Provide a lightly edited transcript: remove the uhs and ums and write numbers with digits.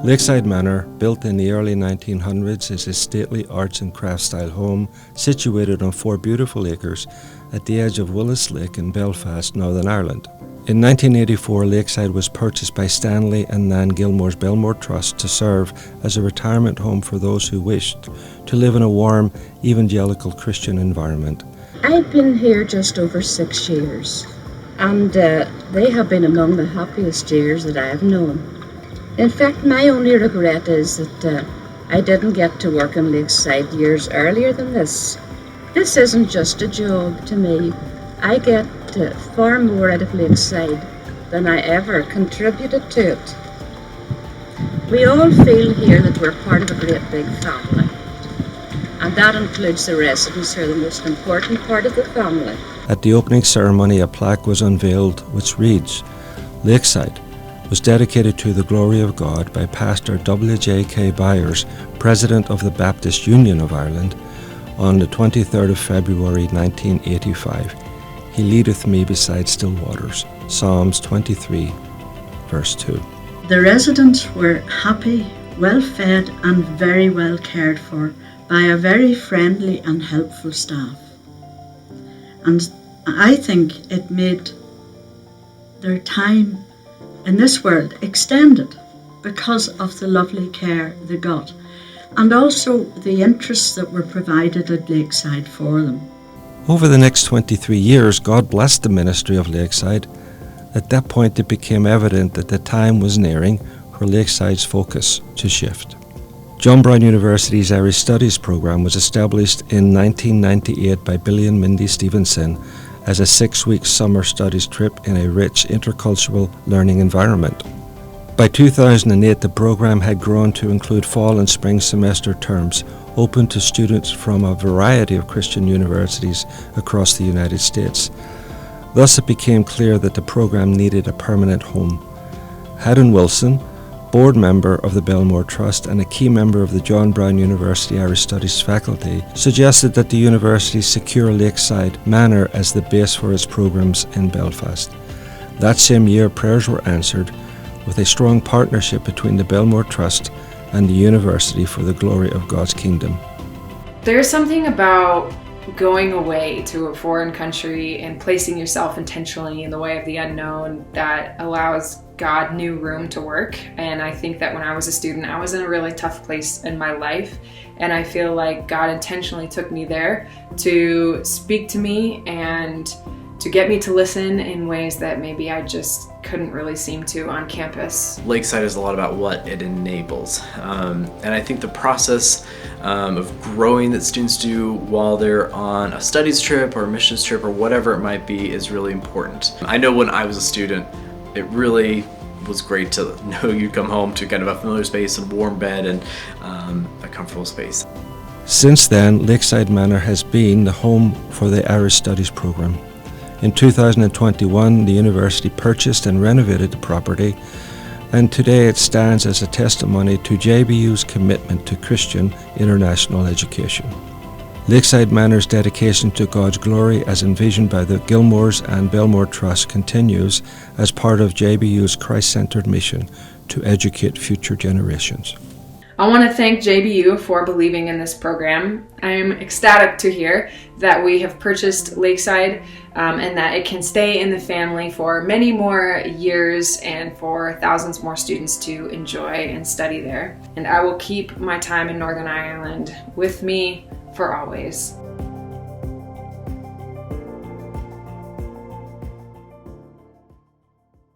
Lakeside Manor, built in the early 1900s, is a stately arts and crafts style home situated on 4 beautiful acres at the edge of Willis Lake in Belfast, Northern Ireland. In 1984, Lakeside was purchased by Stanley and Nan Gilmore's Belmore Trust to serve as a retirement home for those who wished to live in a warm, evangelical Christian environment. I've been here just over 6 years, and they have been among the happiest years that I have known. In fact, my only regret is that I didn't get to work in Lakeside years earlier than this. This isn't just a job to me. I get far more out of Lakeside than I ever contributed to it. We all feel here that we're part of a great big family, and that includes the residents who are the most important part of the family. At the opening ceremony, a plaque was unveiled which reads, "Lakeside was dedicated to the glory of God by Pastor W.J.K. Byers, President of the Baptist Union of Ireland, on the 23rd of February 1985. He leadeth me beside still waters." Psalms 23, verse 2. The residents were happy, well fed and very well cared for by a very friendly and helpful staff. And I think it made their time in this world extended because of the lovely care they got, and also the interests that were provided at Lakeside for them. Over the next 23 years, God blessed the ministry of Lakeside. At that point, it became evident that the time was nearing for Lakeside's focus to shift. John Brown University's Irish Studies program was established in 1998 by Billy and Mindy Stevenson as a 6-week summer studies trip in a rich intercultural learning environment. By 2008, the program had grown to include fall and spring semester terms open to students from a variety of Christian universities across the United States. Thus, it became clear that the program needed a permanent home. Haddon Wilson, board member of the Belmore Trust and a key member of the John Brown University Irish Studies faculty, suggested that the university secure Lakeside Manor as the base for its programs in Belfast. That same year, prayers were answered with a strong partnership between the Belmore Trust and the university for the glory of God's kingdom. There's something about going away to a foreign country and placing yourself intentionally in the way of the unknown that allows God new room to work. And I think that when I was a student, I was in a really tough place in my life, and I feel like God intentionally took me there to speak to me and to get me to listen in ways that maybe I just couldn't really seem to on campus. Lakeside is a lot about what it enables. And I think the process of growing that students do while they're on a studies trip or a missions trip or whatever it might be is really important. I know when I was a student, it really was great to know you'd come home to kind of a familiar space and warm bed and a comfortable space. Since then, Lakeside Manor has been the home for the Irish Studies program. In 2021, the university purchased and renovated the property, and today it stands as a testimony to JBU's commitment to Christian international education. Lakeside Manor's dedication to God's glory as envisioned by the Gilmores and Belmore Trust continues as part of JBU's Christ-centered mission to educate future generations. I want to thank JBU for believing in this program. I'm ecstatic to hear that we have purchased Lakeside and that it can stay in the family for many more years and for thousands more students to enjoy and study there. And I will keep my time in Northern Ireland with me for always.